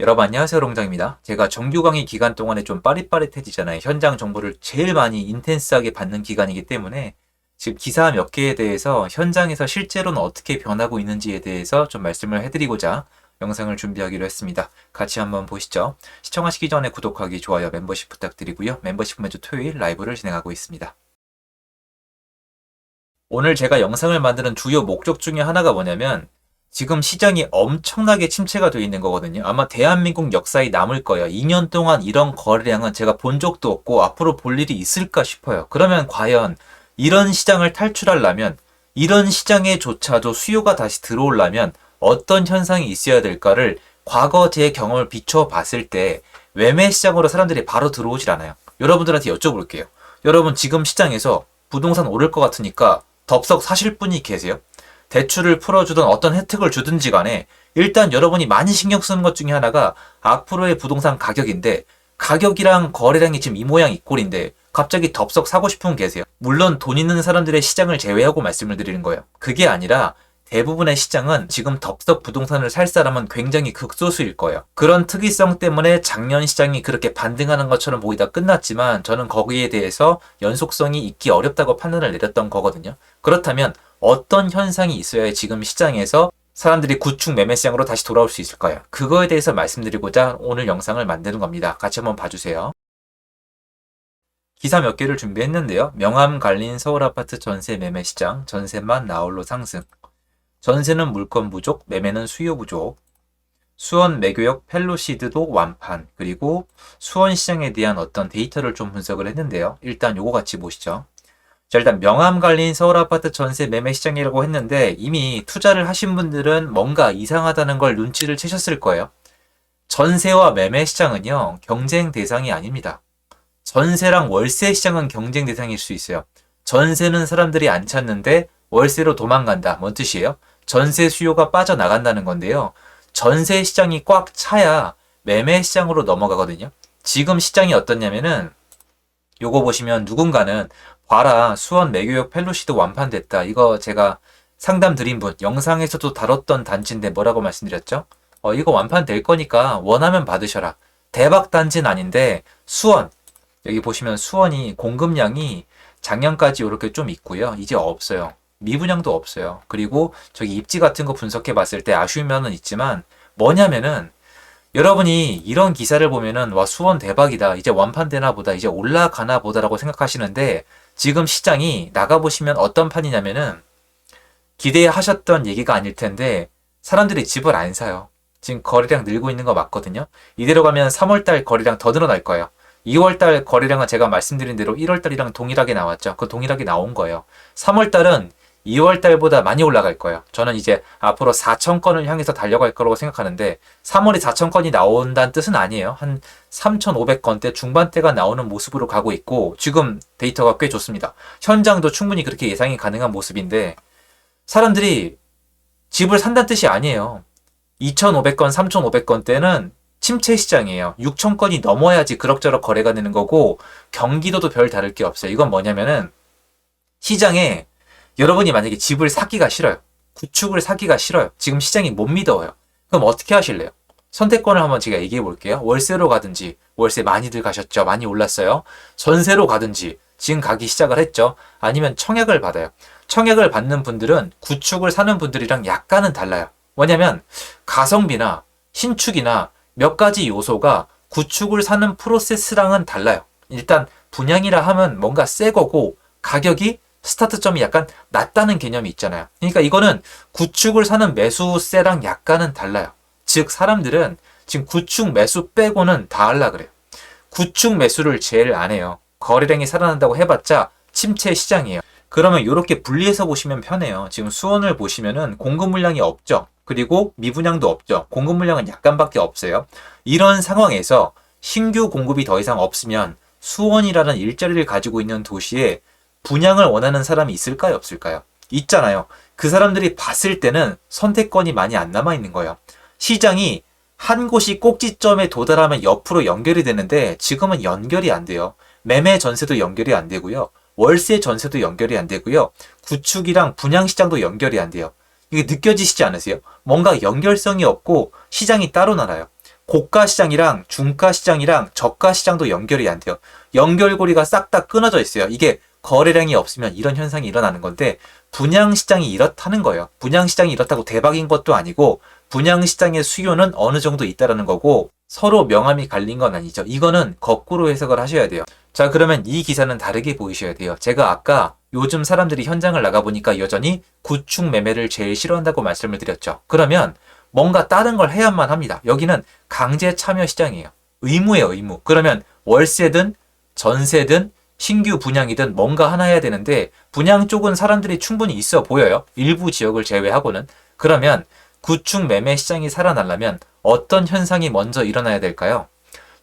여러분 안녕하세요, 롱장입니다. 제가 정규 강의 기간 동안에 좀 빠릿빠릿해지잖아요. 현장 정보를 제일 많이 인텐스하게 받는 기간이기 때문에 지금 기사 몇 개에 대해서 현장에서 실제로는 어떻게 변하고 있는지에 대해서 좀 말씀을 해드리고자 영상을 준비하기로 했습니다. 같이 한번 보시죠. 시청하시기 전에 구독하기, 좋아요, 멤버십 부탁드리고요. 멤버십 매주 토요일 라이브를 진행하고 있습니다. 오늘 제가 영상을 만드는 주요 목적 중에 하나가 뭐냐면 지금 시장이 엄청나게 침체가 되어 있는 거거든요. 아마 대한민국 역사에 남을 거예요. 2년 동안 이런 거래량은 제가 본 적도 없고 앞으로 볼 일이 있을까 싶어요. 그러면 과연 이런 시장을 탈출하려면, 이런 시장에조차도 수요가 다시 들어오려면 어떤 현상이 있어야 될까를 과거 제 경험을 비춰봤을 때 매매 시장으로 사람들이 바로 들어오질 않아요. 여러분들한테 여쭤볼게요. 여러분 지금 시장에서 부동산 오를 것 같으니까 덥석 사실 분이 계세요? 대출을 풀어주든 어떤 혜택을 주든지 간에 일단 여러분이 많이 신경 쓰는 것 중에 하나가 앞으로의 부동산 가격인데, 가격이랑 거래량이 지금 이 모양 이 꼴인데 갑자기 덥석 사고 싶은 분 계세요? 물론 돈 있는 사람들의 시장을 제외하고 말씀을 드리는 거예요. 그게 아니라 대부분의 시장은 지금 덥석 부동산을 살 사람은 굉장히 극소수일 거예요. 그런 특이성 때문에 작년 시장이 그렇게 반등하는 것처럼 보이다 끝났지만 저는 거기에 대해서 연속성이 있기 어렵다고 판단을 내렸던 거거든요. 그렇다면 어떤 현상이 있어야 지금 시장에서 사람들이 구축 매매 시장으로 다시 돌아올 수 있을까요? 그거에 대해서 말씀드리고자 오늘 영상을 만드는 겁니다. 같이 한번 봐주세요. 기사 몇 개를 준비했는데요. 명암 갈린 서울 아파트 전세 매매 시장, 전세만 나홀로 상승. 전세는 물건 부족, 매매는 수요 부족. 수원 매교역 펠로시드도 완판. 그리고 수원 시장에 대한 어떤 데이터를 좀 분석을 했는데요. 일단 요거 같이 보시죠. 자, 일단 명암 갈린 서울 아파트 전세 매매 시장이라고 했는데 이미 투자를 하신 분들은 뭔가 이상하다는 걸 눈치를 채셨을 거예요. 전세와 매매 시장은요, 경쟁 대상이 아닙니다. 전세랑 월세 시장은 경쟁 대상일 수 있어요. 전세는 사람들이 안 찾는데 월세로 도망간다. 뭔 뜻이에요? 전세 수요가 빠져나간다는 건데요. 전세 시장이 꽉 차야 매매 시장으로 넘어가거든요. 지금 시장이 어떻냐면은 요거 보시면 누군가는 봐라, 수원 매교역 펠로시드 완판됐다. 이거 제가 상담 드린 분, 영상에서도 다뤘던 단지인데 뭐라고 말씀드렸죠? 이거 완판될 거니까 원하면 받으셔라. 대박 단지는 아닌데 수원, 여기 보시면 수원이 공급량이 작년까지 이렇게 좀 있고요. 이제 없어요. 미분양도 없어요. 그리고 저기 입지 같은 거 분석해 봤을 때 아쉬운 면은 있지만 뭐냐면은 여러분이 이런 기사를 보면은 와, 수원 대박이다, 이제 완판되나 보다, 이제 올라가나 보다라고 생각하시는데 지금 시장이 나가보시면 어떤 판이냐면은 기대하셨던 얘기가 아닐 텐데 사람들이 집을 안 사요. 지금 거래량 늘고 있는 거 맞거든요. 이대로 가면 3월달 거래량 더 늘어날 거예요. 2월달 거래량은 제가 말씀드린 대로 1월달이랑 동일하게 나왔죠. 그 동일하게 나온 거예요. 3월달은 2월달보다 많이 올라갈 거예요. 저는 이제 앞으로 4천 건을 향해서 달려갈 거라고 생각하는데 3월에 4천 건이 나온다는 뜻은 아니에요. 한 3,500건대 중반대가 나오는 모습으로 가고 있고 지금 데이터가 꽤 좋습니다. 현장도 충분히 그렇게 예상이 가능한 모습인데 사람들이 집을 산다는 뜻이 아니에요. 2,500건, 3,500건대는 침체 시장이에요. 6,000건이 넘어야지 그럭저럭 거래가 되는 거고 경기도도 별 다를 게 없어요. 이건 뭐냐면은 시장에 여러분이 만약에 집을 사기가 싫어요. 구축을 사기가 싫어요. 지금 시장이 못 믿어요. 그럼 어떻게 하실래요? 선택권을 한번 제가 얘기해 볼게요. 월세로 가든지, 월세 많이들 가셨죠? 많이 올랐어요. 전세로 가든지, 지금 가기 시작을 했죠? 아니면 청약을 받아요. 청약을 받는 분들은 구축을 사는 분들이랑 약간은 달라요. 뭐냐면 가성비나 신축이나 몇 가지 요소가 구축을 사는 프로세스랑은 달라요. 일단 분양이라 하면 뭔가 새 거고 가격이 스타트점이 약간 낮다는 개념이 있잖아요. 그러니까 이거는 구축을 사는 매수세랑 약간은 달라요. 즉 사람들은 지금 구축 매수 빼고는 다 하려 그래요. 구축 매수를 제일 안 해요. 거래량이 살아난다고 해봤자 침체 시장이에요. 그러면 이렇게 분리해서 보시면 편해요. 지금 수원을 보시면은 공급 물량이 없죠. 그리고 미분양도 없죠. 공급 물량은 약간밖에 없어요. 이런 상황에서 신규 공급이 더 이상 없으면 수원이라는 일자리를 가지고 있는 도시에 분양을 원하는 사람이 있을까요? 없을까요? 있잖아요. 그 사람들이 봤을 때는 선택권이 많이 안 남아 있는 거예요. 시장이 한 곳이 꼭지점에 도달하면 옆으로 연결이 되는데 지금은 연결이 안 돼요. 매매 전세도 연결이 안 되고요. 월세 전세도 연결이 안 되고요. 구축이랑 분양 시장도 연결이 안 돼요. 이게 느껴지시지 않으세요? 뭔가 연결성이 없고 시장이 따로 나라요. 고가 시장이랑 중가 시장이랑 저가 시장도 연결이 안 돼요. 연결고리가 싹 다 끊어져 있어요. 이게 거래량이 없으면 이런 현상이 일어나는 건데 분양시장이 이렇다는 거예요. 분양시장이 이렇다고 대박인 것도 아니고 분양시장의 수요는 어느 정도 있다라는 거고 서로 명암이 갈린 건 아니죠. 이거는 거꾸로 해석을 하셔야 돼요. 자, 그러면 이 기사는 다르게 보이셔야 돼요. 제가 아까 요즘 사람들이 현장을 나가보니까 여전히 구축 매매를 제일 싫어한다고 말씀을 드렸죠. 그러면 뭔가 다른 걸 해야만 합니다. 여기는 강제 참여 시장이에요. 의무예요, 의무. 그러면 월세든 전세든 신규 분양이든 뭔가 하나 해야 되는데 분양 쪽은 사람들이 충분히 있어 보여요. 일부 지역을 제외하고는. 그러면 구축 매매 시장이 살아나려면 어떤 현상이 먼저 일어나야 될까요?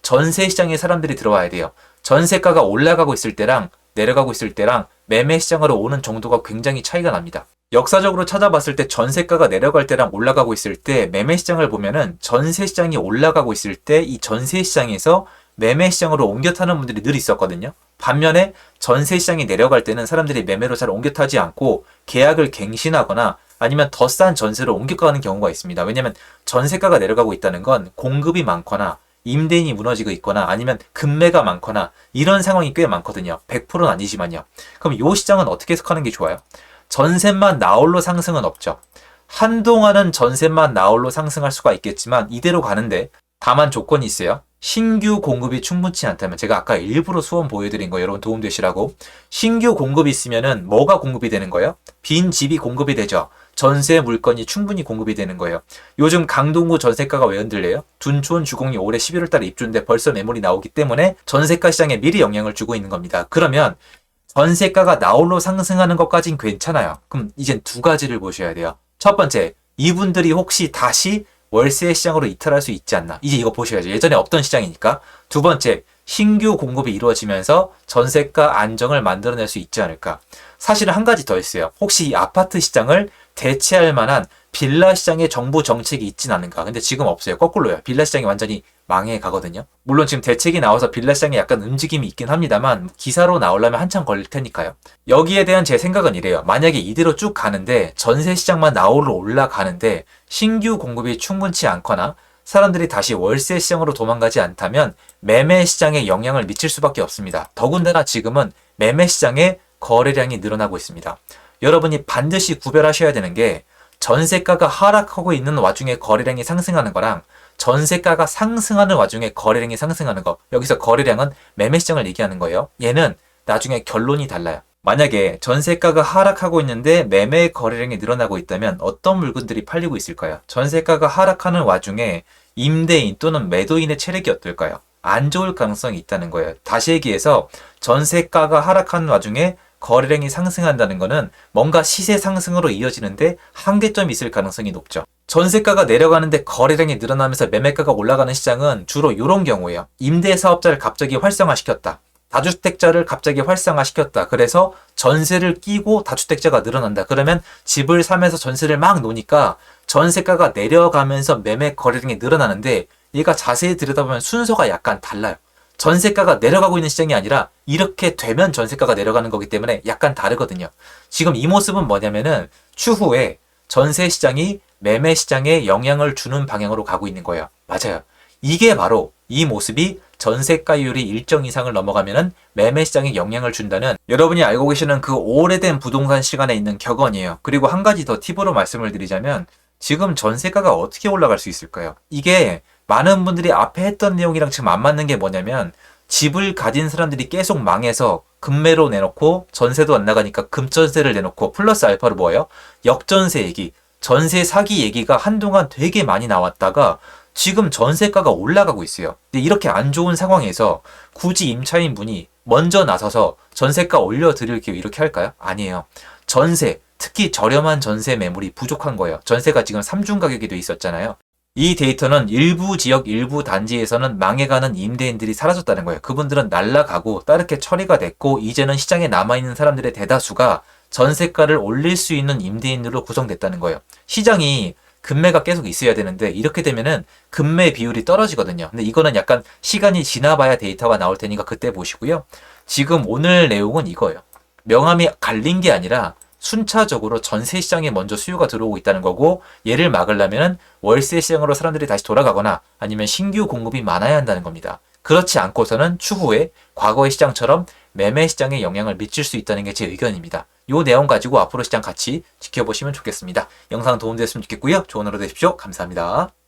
전세 시장에 사람들이 들어와야 돼요. 전세가가 올라가고 있을 때랑 내려가고 있을 때랑 매매 시장으로 오는 정도가 굉장히 차이가 납니다. 역사적으로 찾아봤을 때 전세가가 내려갈 때랑 올라가고 있을 때 매매 시장을 보면은 전세 시장이 올라가고 있을 때 이 전세 시장에서 매매 시장으로 옮겨 타는 분들이 늘 있었거든요. 반면에 전세 시장이 내려갈 때는 사람들이 매매로 잘 옮겨 타지 않고 계약을 갱신하거나 아니면 더 싼 전세로 옮겨가는 경우가 있습니다. 왜냐하면 전세가가 내려가고 있다는 건 공급이 많거나 임대인이 무너지고 있거나 아니면 급매가 많거나 이런 상황이 꽤 많거든요. 100%는 아니지만요. 그럼 이 시장은 어떻게 해석하는 게 좋아요? 전세만 나홀로 상승은 없죠. 한동안은 전세만 나홀로 상승할 수가 있겠지만 이대로 가는데 다만 조건이 있어요. 신규 공급이 충분치 않다면 제가 아까 일부러 수원 보여드린 거 여러분 도움되시라고 신규 공급이 있으면은 뭐가 공급이 되는 거예요? 빈 집이 공급이 되죠. 전세 물건이 충분히 공급이 되는 거예요. 요즘 강동구 전세가가 왜 흔들려요? 둔촌 주공이 올해 11월 달에 입주인데 벌써 매물이 나오기 때문에 전세가 시장에 미리 영향을 주고 있는 겁니다. 그러면 전세가가 나홀로 상승하는 것까진 괜찮아요. 그럼 이젠 두 가지를 보셔야 돼요. 첫 번째, 이분들이 혹시 다시 월세 시장으로 이탈할 수 있지 않나. 이제 이거 보셔야죠. 예전에 없던 시장이니까. 두 번째, 신규 공급이 이루어지면서 전세가 안정을 만들어낼 수 있지 않을까. 사실은 한 가지 더 있어요. 혹시 이 아파트 시장을 대체할 만한 빌라 시장의 정부 정책이 있진 않은가. 근데 지금 없어요. 거꾸로요. 빌라 시장이 완전히 망해 가거든요. 물론 지금 대책이 나와서 빌라 시장에 약간 움직임이 있긴 합니다만 기사로 나오려면 한참 걸릴 테니까요. 여기에 대한 제 생각은 이래요. 만약에 이대로 쭉 가는데 전세 시장만 나홀로 올라가는데 신규 공급이 충분치 않거나 사람들이 다시 월세 시장으로 도망가지 않다면 매매 시장에 영향을 미칠 수밖에 없습니다. 더군다나 지금은 매매 시장에 거래량이 늘어나고 있습니다. 여러분이 반드시 구별하셔야 되는 게 전세가가 하락하고 있는 와중에 거래량이 상승하는 거랑 전세가가 상승하는 와중에 거래량이 상승하는 거. 여기서 거래량은 매매 시장을 얘기하는 거예요. 얘는 나중에 결론이 달라요. 만약에 전세가가 하락하고 있는데 매매 거래량이 늘어나고 있다면 어떤 물건들이 팔리고 있을까요? 전세가가 하락하는 와중에 임대인 또는 매도인의 체력이 어떨까요? 안 좋을 가능성이 있다는 거예요. 다시 얘기해서 전세가가 하락하는 와중에 거래량이 상승한다는 것은 뭔가 시세 상승으로 이어지는데 한계점이 있을 가능성이 높죠. 전세가가 내려가는데 거래량이 늘어나면서 매매가가 올라가는 시장은 주로 이런 경우예요. 임대사업자를 갑자기 활성화시켰다. 다주택자를 갑자기 활성화시켰다. 그래서 전세를 끼고 다주택자가 늘어난다. 그러면 집을 사면서 전세를 막 놓으니까 전세가가 내려가면서 매매 거래량이 늘어나는데 얘가 자세히 들여다보면 순서가 약간 달라요. 전세가가 내려가고 있는 시장이 아니라 이렇게 되면 전세가가 내려가는 거기 때문에 약간 다르거든요. 지금 이 모습은 뭐냐면은 추후에 전세 시장이 매매 시장에 영향을 주는 방향으로 가고 있는 거예요. 맞아요. 이게 바로 이 모습이 전세가율이 일정 이상을 넘어가면은 매매 시장에 영향을 준다는 여러분이 알고 계시는 그 오래된 부동산 시간에 있는 격언이에요. 그리고 한 가지 더 팁으로 말씀을 드리자면 지금 전세가가 어떻게 올라갈 수 있을까요? 이게 많은 분들이 앞에 했던 내용이랑 지금 안 맞는 게 뭐냐면 집을 가진 사람들이 계속 망해서 급매로 내놓고 전세도 안 나가니까 급전세를 내놓고 플러스 알파로 뭐예요? 역전세 얘기, 전세 사기 얘기가 한동안 되게 많이 나왔다가 지금 전세가가 올라가고 있어요. 근데 이렇게 안 좋은 상황에서 굳이 임차인 분이 먼저 나서서 전세가 올려드릴게요 이렇게 할까요? 아니에요. 전세, 특히 저렴한 전세 매물이 부족한 거예요. 전세가 지금 3중 가격이 돼 있었잖아요. 이 데이터는 일부 지역, 일부 단지에서는 망해가는 임대인들이 사라졌다는 거예요. 그분들은 날아가고 따르게 처리가 됐고 이제는 시장에 남아있는 사람들의 대다수가 전세가를 올릴 수 있는 임대인으로 구성됐다는 거예요. 시장이 급매가 계속 있어야 되는데 이렇게 되면은 급매 비율이 떨어지거든요. 근데 이거는 약간 시간이 지나봐야 데이터가 나올 테니까 그때 보시고요. 지금 오늘 내용은 이거예요. 명암이 갈린 게 아니라 순차적으로 전세 시장에 먼저 수요가 들어오고 있다는 거고, 얘를 막으려면 월세 시장으로 사람들이 다시 돌아가거나 아니면 신규 공급이 많아야 한다는 겁니다. 그렇지 않고서는 추후에 과거의 시장처럼 매매 시장에 영향을 미칠 수 있다는 게 제 의견입니다. 이 내용 가지고 앞으로 시장 같이 지켜보시면 좋겠습니다. 영상 도움되셨으면 좋겠고요. 좋은 하루 되십시오. 감사합니다.